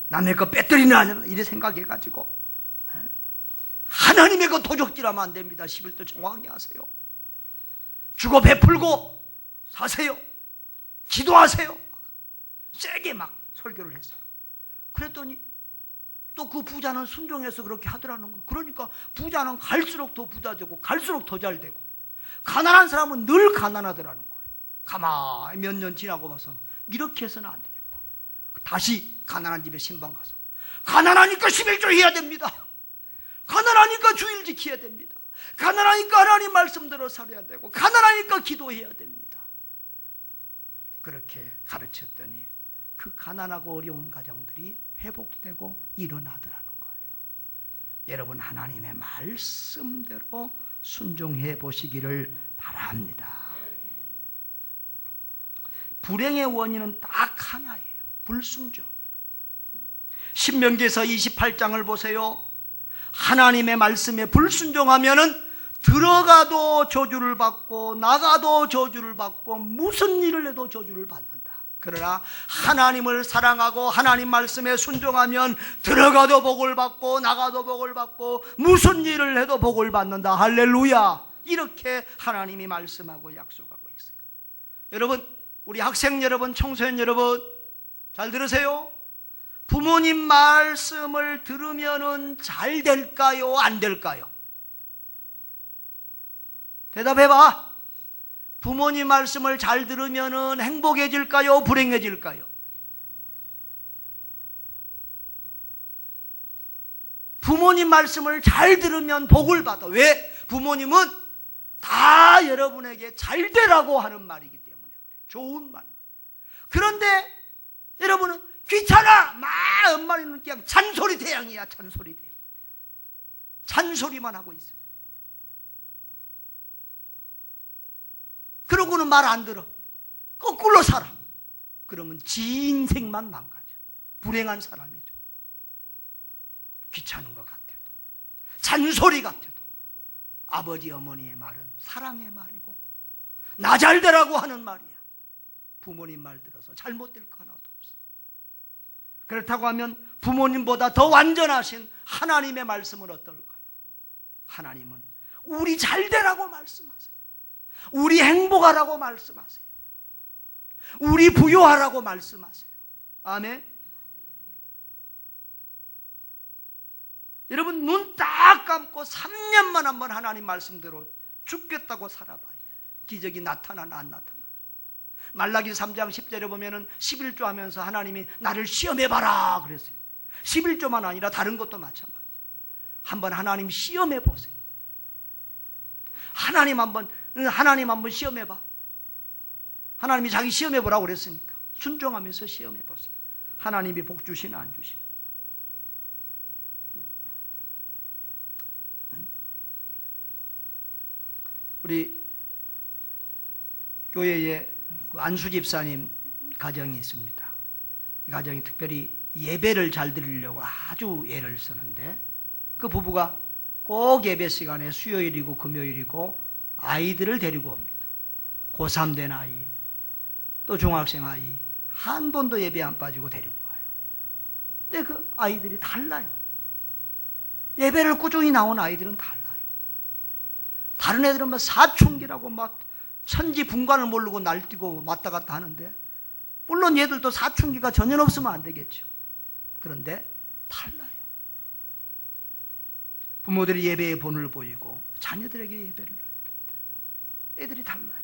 남의 거 빼뜨리나 이래 생각해가지고 하나님의 거 도적질하면 안 됩니다. 11조 정확히 하세요. 주고 베풀고 사세요. 기도하세요. 세게 막 설교를 했어요. 그랬더니 또 그 부자는 순종해서 그렇게 하더라는 거예요. 그러니까 부자는 갈수록 더 부자 되고 갈수록 더 잘 되고 가난한 사람은 늘 가난하더라는 거예요. 가만히 몇 년 지나고 봐서는 이렇게 해서는 안 되겠다. 다시 가난한 집에 신방 가서 가난하니까 11조 해야 됩니다. 가난하니까 주일 지켜야 됩니다. 가난하니까 하나님 말씀대로 살아야 되고, 가난하니까 기도해야 됩니다. 그렇게 가르쳤더니 그 가난하고 어려운 가정들이 회복되고 일어나더라는 거예요. 여러분, 하나님의 말씀대로 순종해 보시기를 바랍니다. 불행의 원인은 딱 하나예요. 불순종. 신명기에서 28장을 보세요. 하나님의 말씀에 불순종하면은 들어가도 저주를 받고 나가도 저주를 받고 무슨 일을 해도 저주를 받는다. 그러나 하나님을 사랑하고 하나님 말씀에 순종하면 들어가도 복을 받고 나가도 복을 받고 무슨 일을 해도 복을 받는다. 할렐루야. 이렇게 하나님이 말씀하고 약속하고 있어요. 여러분, 우리 학생 여러분, 청소년 여러분, 잘 들으세요. 부모님 말씀을 들으면은 잘 될까요? 안 될까요? 대답해봐. 부모님 말씀을 잘 들으면은 행복해질까요? 불행해질까요? 부모님 말씀을 잘 들으면 복을 받아. 왜? 부모님은 다 여러분에게 잘 되라고 하는 말이기 때문에 그래. 좋은 말. 그런데 여러분은 귀찮아! 엄마는 그냥 잔소리 대양이야. 잔소리 대양. 잔소리만 하고 있어. 그러고는 말 안 들어. 거꾸로 살아. 그러면 지 인생만 망가져. 불행한 사람이 돼. 귀찮은 것 같아도, 잔소리 같아도 아버지 어머니의 말은 사랑의 말이고 나 잘되라고 하는 말이야. 부모님 말 들어서 잘못될 거 하나도 없어. 그렇다고 하면 부모님보다 더 완전하신 하나님의 말씀은 어떨까요? 하나님은 우리 잘되라고 말씀하세요. 우리 행복하라고 말씀하세요. 우리 부유하라고 말씀하세요. 아멘. 여러분, 눈 딱 감고 3년만 한번 하나님 말씀대로 죽겠다고 살아봐요. 기적이 나타나나 안 나타나. 말라기 3장 10절에 보면은 11조 하면서 하나님이 나를 시험해봐라 그랬어요. 11조만 아니라 다른 것도 마찬가지. 한번 하나님 시험해 보세요. 하나님 한번 시험해봐. 하나님이 자기 시험해보라고 그랬으니까 순종하면서 시험해보세요. 하나님이 복 주시나 안 주시나. 우리 교회에 안수 집사님 가정이 있습니다. 이 가정이 특별히 예배를 잘 드리려고 아주 애를 쓰는데, 그 부부가 꼭 예배 시간에 수요일이고 금요일이고 아이들을 데리고 옵니다. 고3 된 아이, 또 중학생 아이, 한 번도 예배 안 빠지고 데리고 와요. 근데 그 아이들이 달라요. 예배를 꾸준히 나온 아이들은 달라요. 다른 애들은 막 사춘기라고 막 천지 분간을 모르고 날뛰고 왔다 갔다 하는데, 물론 얘들도 사춘기가 전혀 없으면 안 되겠죠. 그런데 달라요. 부모들이 예배의 본을 보이고 자녀들에게 예배를 드리는데 애들이 달라요.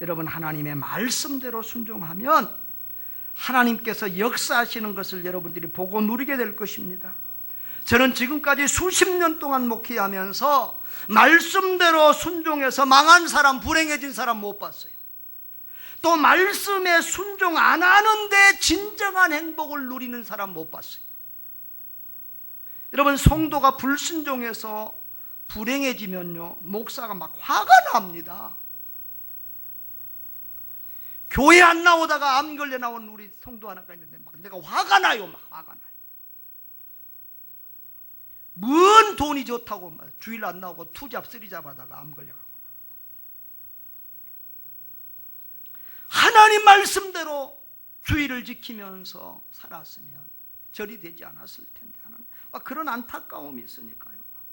여러분, 하나님의 말씀대로 순종하면 하나님께서 역사하시는 것을 여러분들이 보고 누리게 될 것입니다. 저는 지금까지 수십 년 동안 목회하면서 말씀대로 순종해서 망한 사람, 불행해진 사람 못 봤어요. 또 말씀에 순종 안 하는데 진정한 행복을 누리는 사람 못 봤어요. 여러분, 성도가 불순종해서 불행해지면요, 목사가 막 화가 납니다. 교회 안 나오다가 암 걸려 나온 우리 성도 하나가 있는데 막 내가 화가 나요. 막 화가 나요. 뭔 돈이 좋다고 막 주일 안 나오고 투잡 쓰리잡 하다가 암 걸려가고. 하나님 말씀대로 주의를 지키면서 살았으면 절이 되지 않았을 텐데 하는 막 그런 안타까움이 있으니까요. 막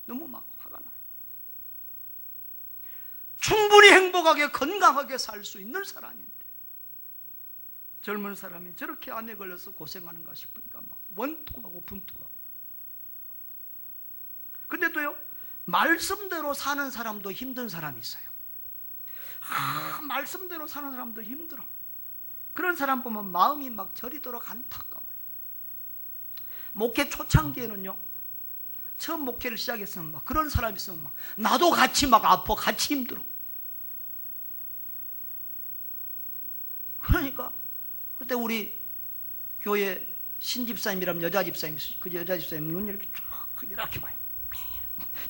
너무 막 화가 나요. 충분히 행복하게 건강하게 살 수 있는 사람인데 젊은 사람이 저렇게 암에 걸려서 고생하는가 싶으니까 막 원통하고 분통하고. 근데 또요, 말씀대로 사는 사람도 힘든 사람이 있어요. 말씀대로 사는 사람도 힘들어. 그런 사람 보면 마음이 막 저리도록 안타까워요. 목회 초창기에는요, 처음 목회를 시작했으면 막 그런 사람이 있으면 막 나도 같이 막 아파, 같이 힘들어. 그러니까 그때 우리 교회 신집사님이라면 여자 집사님, 그 여자 집사님 눈 이렇게 쫙 이렇게 봐요.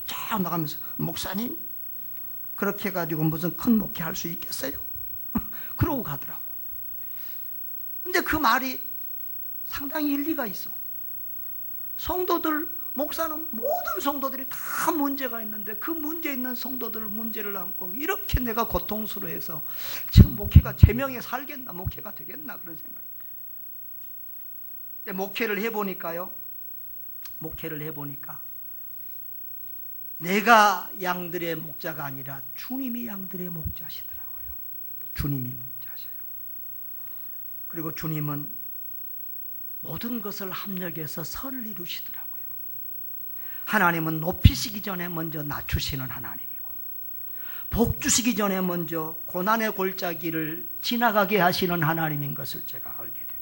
쫙 나가면서 목사님 그렇게 해가지고 무슨 큰 목회 할 수 있겠어요? 그러고 가더라고. 근데 그 말이 상당히 일리가 있어. 성도들, 목사는 모든 성도들이 다 문제가 있는데 그 문제 있는 성도들 문제를 안고 이렇게 내가 고통스러워해서 지금 목회가 제명에 살겠나, 목회가 되겠나 그런 생각이. 목회를 해보니까요, 목회를 해보니까 내가 양들의 목자가 아니라 주님이 양들의 목자시더라고요. 주님이 목자셔요. 그리고 주님은 모든 것을 합력해서 선을 이루시더라고요. 하나님은 높이시기 전에 먼저 낮추시는 하나님이고, 복 주시기 전에 먼저 고난의 골짜기를 지나가게 하시는 하나님인 것을 제가 알게 되고,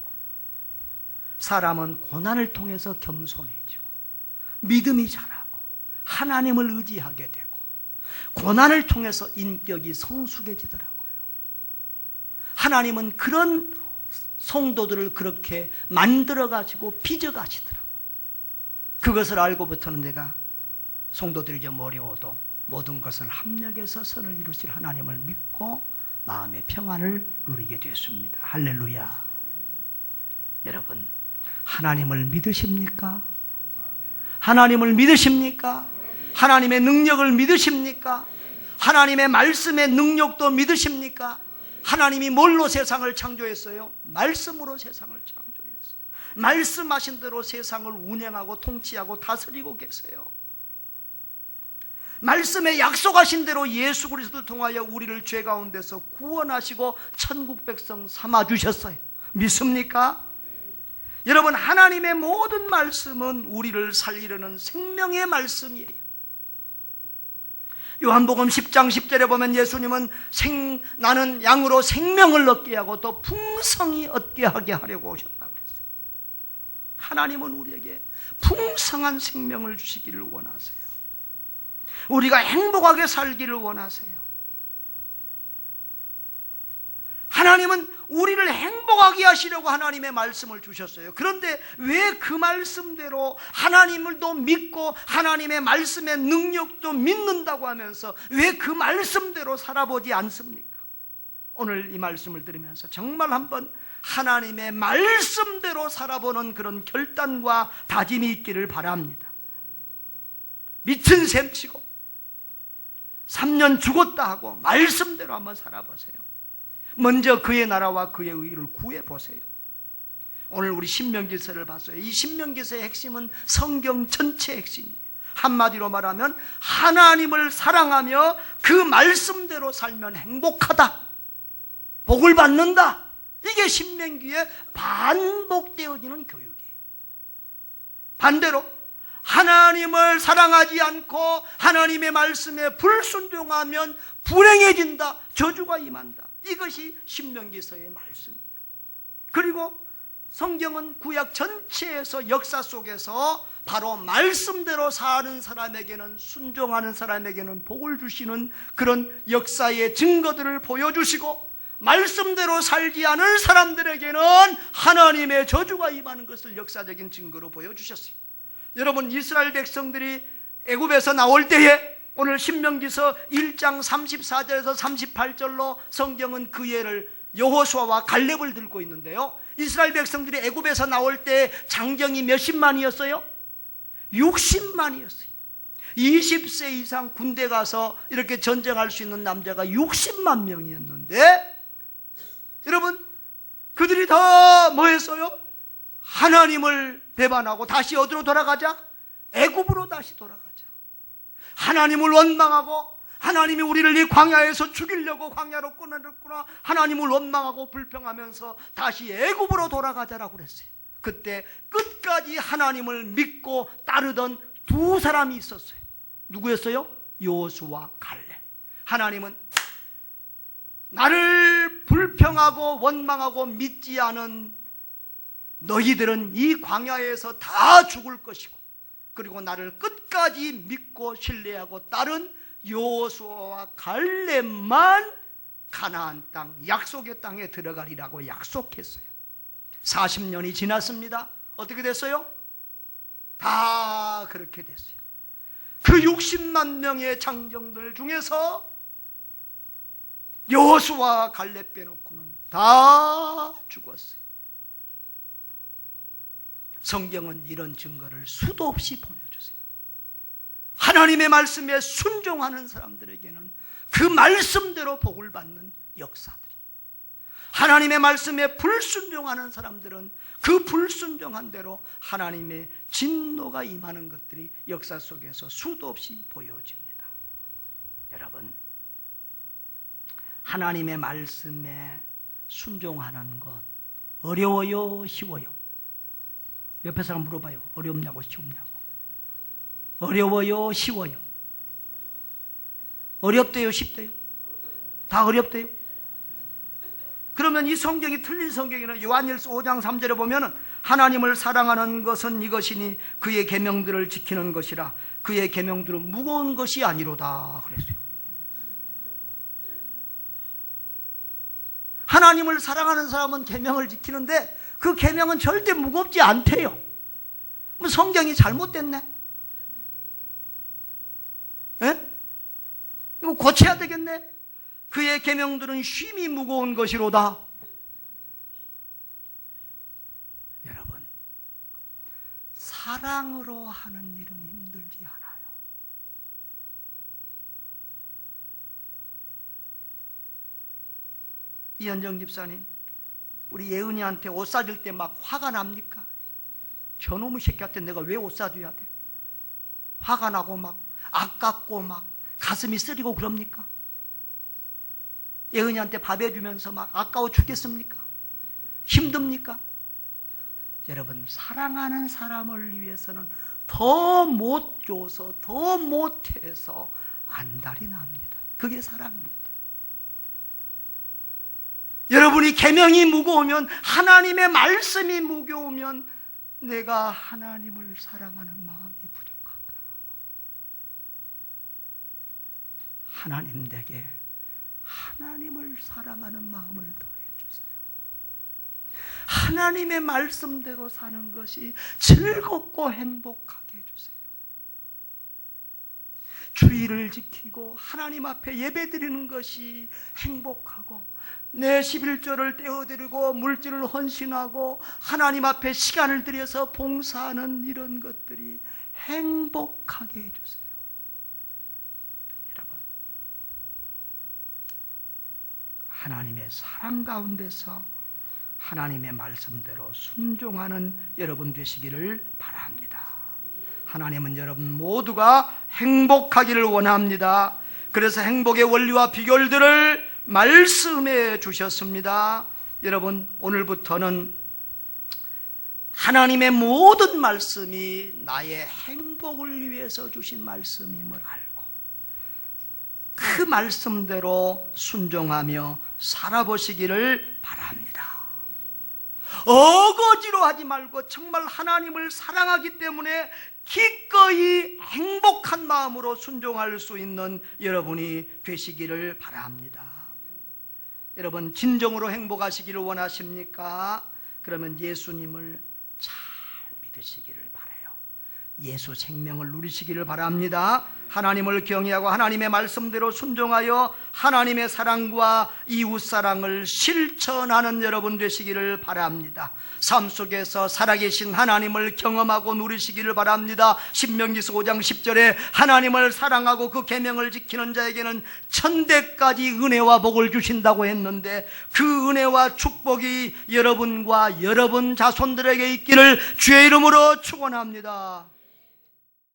사람은 고난을 통해서 겸손해지고 믿음이 자라고 하나님을 의지하게 되고 고난을 통해서 인격이 성숙해지더라고요. 하나님은 그런 성도들을 그렇게 만들어가지고 빚어가시더라고요. 그것을 알고부터는 내가 성도들이 좀 어려워도 모든 것을 합력해서 선을 이루실 하나님을 믿고 마음의 평안을 누리게 됐습니다. 할렐루야. 여러분, 하나님을 믿으십니까? 하나님을 믿으십니까? 하나님의 능력을 믿으십니까? 하나님의 말씀의 능력도 믿으십니까? 하나님이 뭘로 세상을 창조했어요? 말씀으로 세상을 창조했어요. 말씀하신 대로 세상을 운행하고 통치하고 다스리고 계세요. 말씀에 약속하신 대로 예수 그리스도를 통하여 우리를 죄 가운데서 구원하시고 천국 백성 삼아주셨어요. 믿습니까? 여러분, 하나님의 모든 말씀은 우리를 살리려는 생명의 말씀이에요. 요한복음 10장 10절에 보면 예수님은 나는 양으로 생명을 얻게 하고 또 풍성히 얻게 하게 하려고 오셨다고 그랬어요. 하나님은 우리에게 풍성한 생명을 주시기를 원하세요. 우리가 행복하게 살기를 원하세요. 하나님은 우리를 행복하게 하시려고 하나님의 말씀을 주셨어요. 그런데 왜 그 말씀대로 하나님을도 믿고 하나님의 말씀의 능력도 믿는다고 하면서 왜 그 말씀대로 살아보지 않습니까? 오늘 이 말씀을 들으면서 정말 한번 하나님의 말씀대로 살아보는 그런 결단과 다짐이 있기를 바랍니다. 미친 셈 치고 3년 죽었다 하고 말씀대로 한번 살아보세요. 먼저 그의 나라와 그의 의를 구해보세요. 오늘 우리 신명기서를 봤어요. 이 신명기서의 핵심은 성경 전체의 핵심이에요. 한마디로 말하면 하나님을 사랑하며 그 말씀대로 살면 행복하다, 복을 받는다. 이게 신명기에 반복되어지는 교육이에요. 반대로 하나님을 사랑하지 않고 하나님의 말씀에 불순종하면 불행해진다, 저주가 임한다. 이것이 신명기서의 말씀이에요. 그리고 성경은 구약 전체에서 역사 속에서 바로 말씀대로 사는 사람에게는, 순종하는 사람에게는 복을 주시는 그런 역사의 증거들을 보여주시고, 말씀대로 살지 않을 사람들에게는 하나님의 저주가 임하는 것을 역사적인 증거로 보여주셨어요. 여러분, 이스라엘 백성들이 애굽에서 나올 때에 오늘 신명기서 1장 34절에서 38절로 성경은 그 예를 여호수아와 갈렙을 들고 있는데요, 이스라엘 백성들이 애굽에서 나올 때 장정이 몇십만이었어요? 60만이었어요. 20세 이상 군대 가서 이렇게 전쟁할 수 있는 남자가 60만 명이었는데, 여러분, 그들이 다 뭐 했어요? 하나님을 배반하고 다시 어디로 돌아가자? 애굽으로 다시 돌아가자. 하나님을 원망하고, 하나님이 우리를 이 광야에서 죽이려고 광야로 꺼내렸구나, 하나님을 원망하고 불평하면서 다시 애굽으로 돌아가자라고 그랬어요. 그때 끝까지 하나님을 믿고 따르던 두 사람이 있었어요. 누구였어요? 여호수아와 갈렙. 하나님은 나를 불평하고 원망하고 믿지 않은 너희들은 이 광야에서 다 죽을 것이고 그리고 나를 끝까지 믿고 신뢰하고 따른 여호수아와 갈렙만 가나안 땅, 약속의 땅에 들어가리라고 약속했어요. 40년이 지났습니다. 어떻게 됐어요? 다 그렇게 됐어요. 그 60만 명의 장정들 중에서 여호수아와 갈렙 빼놓고는 다 죽었어요. 성경은 이런 증거를 수도 없이 보내주세요. 하나님의 말씀에 순종하는 사람들에게는 그 말씀대로 복을 받는 역사들이, 하나님의 말씀에 불순종하는 사람들은 그 불순종한 대로 하나님의 진노가 임하는 것들이 역사 속에서 수도 없이 보여집니다. 여러분, 하나님의 말씀에 순종하는 것 어려워요? 쉬워요? 옆에 사람 물어봐요. 어렵냐고 쉬우냐고. 어려워요? 쉬워요? 어렵대요? 쉽대요? 다 어렵대요? 그러면 이 성경이 틀린 성경이나 요한일서 5장 3절에 보면은 하나님을 사랑하는 것은 이것이니 그의 계명들을 지키는 것이라. 그의 계명들은 무거운 것이 아니로다 그랬어요. 하나님을 사랑하는 사람은 계명을 지키는데 그 계명은 절대 무겁지 않대요. 그럼 성경이 잘못됐네? 에? 이거 고쳐야 되겠네? 그의 계명들은 쉼이 무거운 것이로다. 여러분, 사랑으로 하는 일은 힘들지 않아요. 이현정 집사님, 우리 예은이한테 옷 사줄 때 막 화가 납니까? 저놈의 새끼한테 내가 왜 옷 사줘야 돼? 화가 나고 막 아깝고 막 가슴이 쓰리고 그럽니까? 예은이한테 밥 해주면서 막 아까워 죽겠습니까? 힘듭니까? 여러분, 사랑하는 사람을 위해서는 더 못 줘서 더 못해서 안달이 납니다. 그게 사랑입니다. 여러분이 계명이 무거우면, 하나님의 말씀이 무거우면 내가 하나님을 사랑하는 마음이 부족하구나. 하나님 내게 하나님을 사랑하는 마음을 더해주세요. 하나님의 말씀대로 사는 것이 즐겁고 행복하게 해주세요. 주의를 지키고 하나님 앞에 예배드리는 것이 행복하고, 내 11조를 떼어드리고 물질을 헌신하고 하나님 앞에 시간을 들여서 봉사하는 이런 것들이 행복하게 해주세요. 여러분, 하나님의 사랑 가운데서 하나님의 말씀대로 순종하는 여러분 되시기를 바랍니다. 하나님은 여러분 모두가 행복하기를 원합니다. 그래서 행복의 원리와 비결들을 말씀해 주셨습니다. 여러분, 오늘부터는 하나님의 모든 말씀이 나의 행복을 위해서 주신 말씀임을 알고 그 말씀대로 순종하며 살아보시기를 바랍니다. 어거지로 하지 말고 정말 하나님을 사랑하기 때문에 기꺼이 행복한 마음으로 순종할 수 있는 여러분이 되시기를 바랍니다. 여러분, 진정으로 행복하시기를 원하십니까? 그러면 예수님을 잘 믿으시기를 바라요. 예수 생명을 누리시기를 바랍니다. 하나님을 경외하고 하나님의 말씀대로 순종하여 하나님의 사랑과 이웃사랑을 실천하는 여러분 되시기를 바랍니다. 삶 속에서 살아계신 하나님을 경험하고 누리시기를 바랍니다. 신명기서 5장 10절에 하나님을 사랑하고 그 계명을 지키는 자에게는 천대까지 은혜와 복을 주신다고 했는데, 그 은혜와 축복이 여러분과 여러분 자손들에게 있기를 주의 이름으로 축원합니다.